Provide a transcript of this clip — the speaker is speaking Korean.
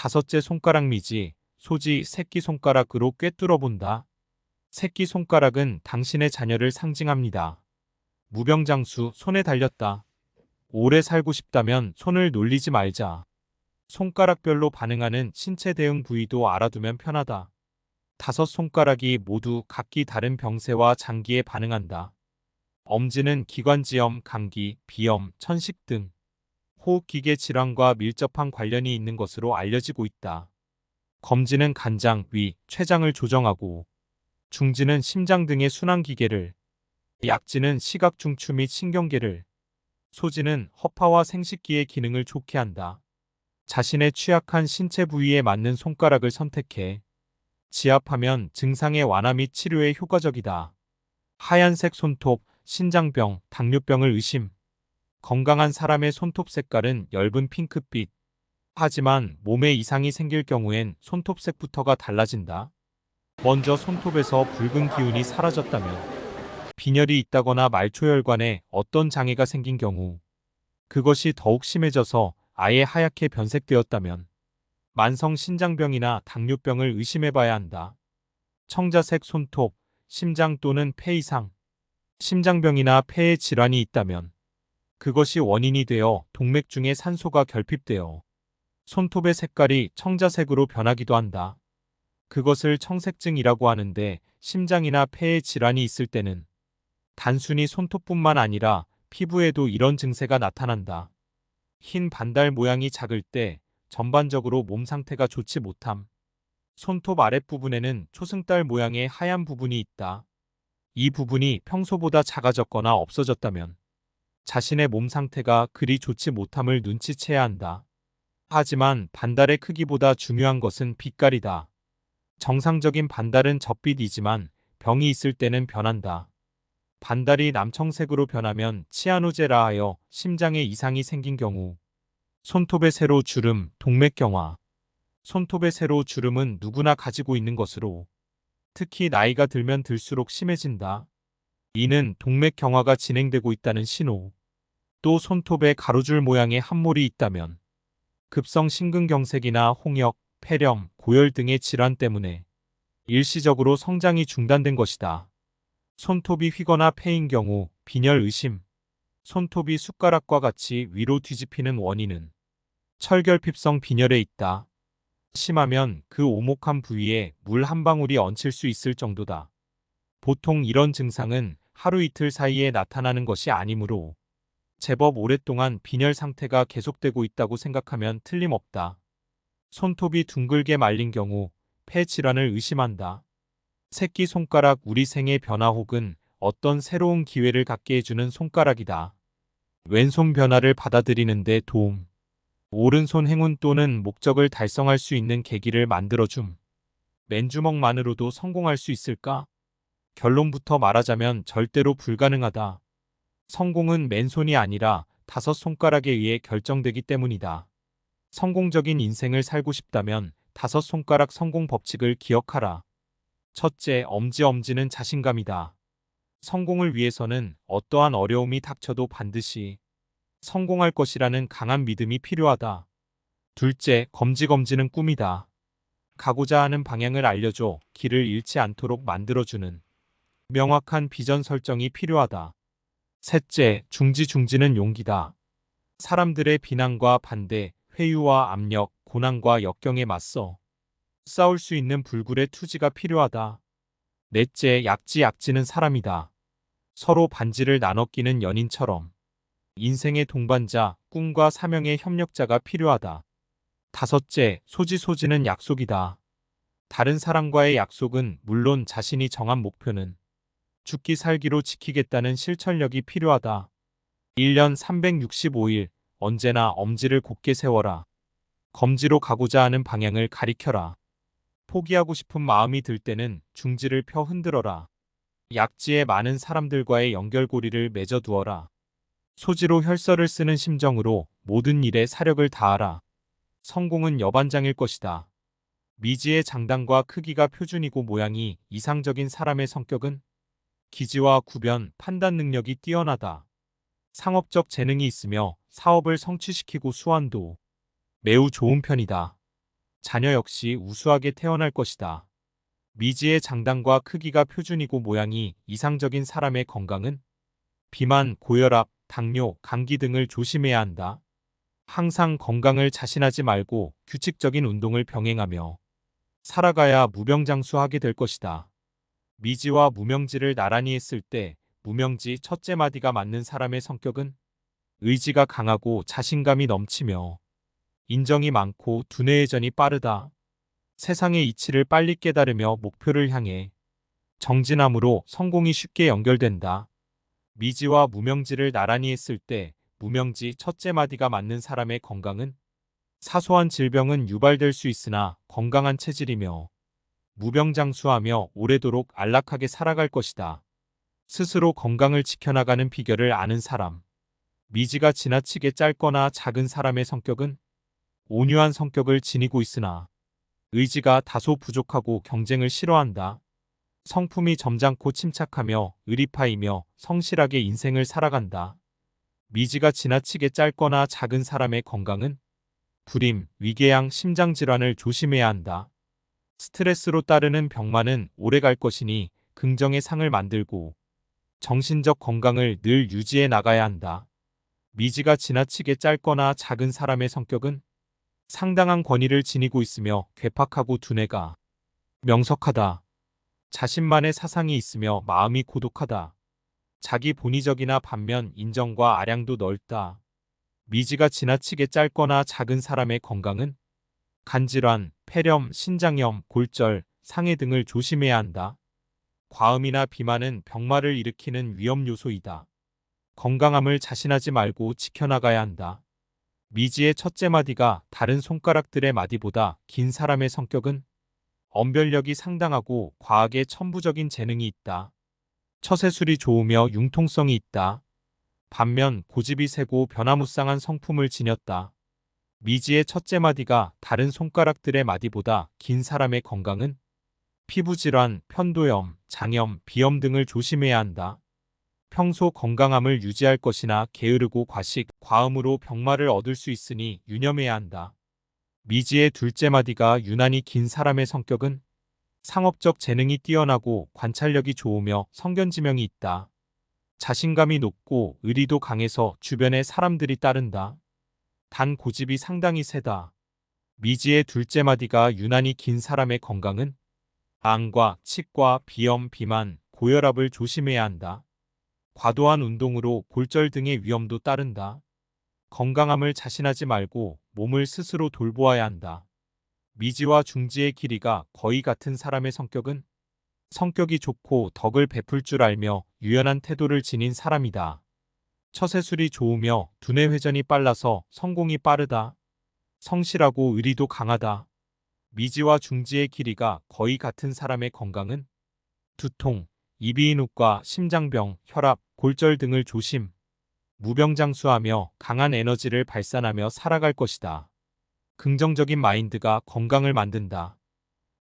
다섯째 손가락 미지, 소지 새끼손가락으로 꿰뚫어 본다. 새끼손가락은 당신의 자녀를 상징합니다. 무병장수, 손에 달렸다. 오래 살고 싶다면 손을 놀리지 말자. 손가락별로 반응하는 신체 대응 부위도 알아두면 편하다. 다섯 손가락이 모두 각기 다른 병세와 장기에 반응한다. 엄지는 기관지염, 감기, 비염, 천식 등 호흡기계 질환과 밀접한 관련이 있는 것으로 알려지고 있다. 검지는 간장, 위, 췌장을 조정하고, 중지는 심장 등의 순환기계를, 약지는 시각 중추 및 신경계를, 소지는 허파와 생식기의 기능을 좋게 한다. 자신의 취약한 신체 부위에 맞는 손가락을 선택해 지압하면 증상의 완화 및 치료에 효과적이다. 하얀색 손톱, 신장병, 당뇨병을 의심. 건강한 사람의 손톱 색깔은 엷은 핑크빛. 하지만 몸에 이상이 생길 경우엔 손톱색부터가 달라진다. 먼저 손톱에서 붉은 기운이 사라졌다면, 빈혈이 있다거나 말초혈관에 어떤 장애가 생긴 경우, 그것이 더욱 심해져서 아예 하얗게 변색되었다면, 만성 신장병이나 당뇨병을 의심해봐야 한다. 청자색 손톱, 심장 또는 폐 이상, 심장병이나 폐에 질환이 있다면, 그것이 원인이 되어 동맥 중에 산소가 결핍되어 손톱의 색깔이 청자색으로 변하기도 한다. 그것을 청색증이라고 하는데, 심장이나 폐에 질환이 있을 때는 단순히 손톱뿐만 아니라 피부에도 이런 증세가 나타난다. 흰 반달 모양이 작을 때 전반적으로 몸 상태가 좋지 못함. 손톱 아랫부분에는 초승달 모양의 하얀 부분이 있다. 이 부분이 평소보다 작아졌거나 없어졌다면 자신의 몸 상태가 그리 좋지 못함을 눈치채야 한다. 하지만 반달의 크기보다 중요한 것은 빛깔이다. 정상적인 반달은 젖빛이지만 병이 있을 때는 변한다. 반달이 남청색으로 변하면 치아노제라 하여 심장에 이상이 생긴 경우, 손톱의 세로 주름, 동맥경화. 손톱의 세로 주름은 누구나 가지고 있는 것으로 특히 나이가 들면 들수록 심해진다. 이는 동맥경화가 진행되고 있다는 신호. 또 손톱에 가로줄 모양의 함몰이 있다면 급성 심근경색이나 홍역, 폐렴, 고열 등의 질환 때문에 일시적으로 성장이 중단된 것이다. 손톱이 휘거나 패인 경우 빈혈 의심. 손톱이 숟가락과 같이 위로 뒤집히는 원인은 철결핍성 빈혈에 있다. 심하면 그 오목한 부위에 물 한 방울이 얹힐 수 있을 정도다. 보통 이런 증상은 하루 이틀 사이에 나타나는 것이 아니므로 제법 오랫동안 빈혈 상태가 계속되고 있다고 생각하면 틀림없다. 손톱이 둥글게 말린 경우 폐 질환을 의심한다. 새끼손가락 우리 생의 변화 혹은 어떤 새로운 기회를 갖게 해주는 손가락이다. 왼손 변화를 받아들이는 데 도움. 오른손 행운 또는 목적을 달성할 수 있는 계기를 만들어줌. 맨주먹만으로도 성공할 수 있을까? 결론부터 말하자면 절대로 불가능하다. 성공은 맨손이 아니라 다섯 손가락에 의해 결정되기 때문이다. 성공적인 인생을 살고 싶다면 다섯 손가락 성공 법칙을 기억하라. 첫째, 엄지는 자신감이다. 성공을 위해서는 어떠한 어려움이 닥쳐도 반드시 성공할 것이라는 강한 믿음이 필요하다. 둘째, 검지는 꿈이다. 가고자 하는 방향을 알려줘 길을 잃지 않도록 만들어주는 명확한 비전 설정이 필요하다. 셋째, 중지는 용기다. 사람들의 비난과 반대, 회유와 압력, 고난과 역경에 맞서 싸울 수 있는 불굴의 투지가 필요하다. 넷째, 약지는 사람이다. 서로 반지를 나눠 끼는 연인처럼 인생의 동반자, 꿈과 사명의 협력자가 필요하다. 다섯째, 소지는 약속이다. 다른 사람과의 약속은 물론 자신이 정한 목표는 죽기 살기로 지키겠다는 실천력이 필요하다. 1년 365일 언제나 엄지를 곧게 세워라. 검지로 가고자 하는 방향을 가리켜라. 포기하고 싶은 마음이 들 때는 중지를 펴 흔들어라. 약지에 많은 사람들과의 연결고리를 맺어두어라. 소지로 혈서를 쓰는 심정으로 모든 일에 사력을 다하라. 성공은 여반장일 것이다. 미지의 장단과 크기가 표준이고 모양이 이상적인 사람의 성격은 기지와 구변, 판단 능력이 뛰어나다. 상업적 재능이 있으며 사업을 성취시키고 수완도 매우 좋은 편이다. 자녀 역시 우수하게 태어날 것이다. 미지의 장단과 크기가 표준이고 모양이 이상적인 사람의 건강은 비만, 고혈압, 당뇨, 감기 등을 조심해야 한다. 항상 건강을 자신하지 말고 규칙적인 운동을 병행하며 살아가야 무병장수하게 될 것이다. 미지와 무명지를 나란히 했을 때 무명지 첫째 마디가 맞는 사람의 성격은 의지가 강하고 자신감이 넘치며 인정이 많고 두뇌 회전이 빠르다. 세상의 이치를 빨리 깨달으며 목표를 향해 정진함으로 성공이 쉽게 연결된다. 미지와 무명지를 나란히 했을 때 무명지 첫째 마디가 맞는 사람의 건강은 사소한 질병은 유발될 수 있으나 건강한 체질이며 무병장수하며 오래도록 안락하게 살아갈 것이다. 스스로 건강을 지켜나가는 비결을 아는 사람. 미지가 지나치게 짧거나 작은 사람의 성격은 온유한 성격을 지니고 있으나 의지가 다소 부족하고 경쟁을 싫어한다. 성품이 점잖고 침착하며 의리파이며 성실하게 인생을 살아간다. 미지가 지나치게 짧거나 작은 사람의 건강은 불임, 위궤양, 심장질환을 조심해야 한다. 스트레스로 따르는 병만은 오래 갈 것이니 긍정의 상을 만들고 정신적 건강을 늘 유지해 나가야 한다. 미지가 지나치게 짧거나 작은 사람의 성격은 상당한 권위를 지니고 있으며 괴팍하고 두뇌가 명석하다. 자신만의 사상이 있으며 마음이 고독하다. 자기 본의적이나 반면 인정과 아량도 넓다. 미지가 지나치게 짧거나 작은 사람의 건강은 간질환, 폐렴, 신장염, 골절, 상해 등을 조심해야 한다. 과음이나 비만은 병마를 일으키는 위험 요소이다. 건강함을 자신하지 말고 지켜나가야 한다. 미지의 첫째 마디가 다른 손가락들의 마디보다 긴 사람의 성격은 언변력이 상당하고 과학에 천부적인 재능이 있다. 처세술이 좋으며 융통성이 있다. 반면 고집이 세고 변화무쌍한 성품을 지녔다. 미지의 첫째 마디가 다른 손가락들의 마디보다 긴 사람의 건강은 피부질환, 편도염, 장염, 비염 등을 조심해야 한다. 평소 건강함을 유지할 것이나 게으르고 과식, 과음으로 병마를 얻을 수 있으니 유념해야 한다. 미지의 둘째 마디가 유난히 긴 사람의 성격은 상업적 재능이 뛰어나고 관찰력이 좋으며 성견지명이 있다. 자신감이 높고 의리도 강해서 주변의 사람들이 따른다. 단 고집이 상당히 세다. 미지의 둘째 마디가 유난히 긴 사람의 건강은 암과 치과, 비염, 비만, 고혈압을 조심해야 한다. 과도한 운동으로 골절 등의 위험도 따른다. 건강함을 자신하지 말고 몸을 스스로 돌보아야 한다. 미지와 중지의 길이가 거의 같은 사람의 성격은 성격이 좋고 덕을 베풀 줄 알며 유연한 태도를 지닌 사람이다. 처세술이 좋으며 두뇌 회전이 빨라서 성공이 빠르다. 성실하고 의리도 강하다. 미지와 중지의 길이가 거의 같은 사람의 건강은 두통, 이비인후과, 심장병, 혈압, 골절 등을 조심. 무병장수하며 강한 에너지를 발산하며 살아갈 것이다. 긍정적인 마인드가 건강을 만든다.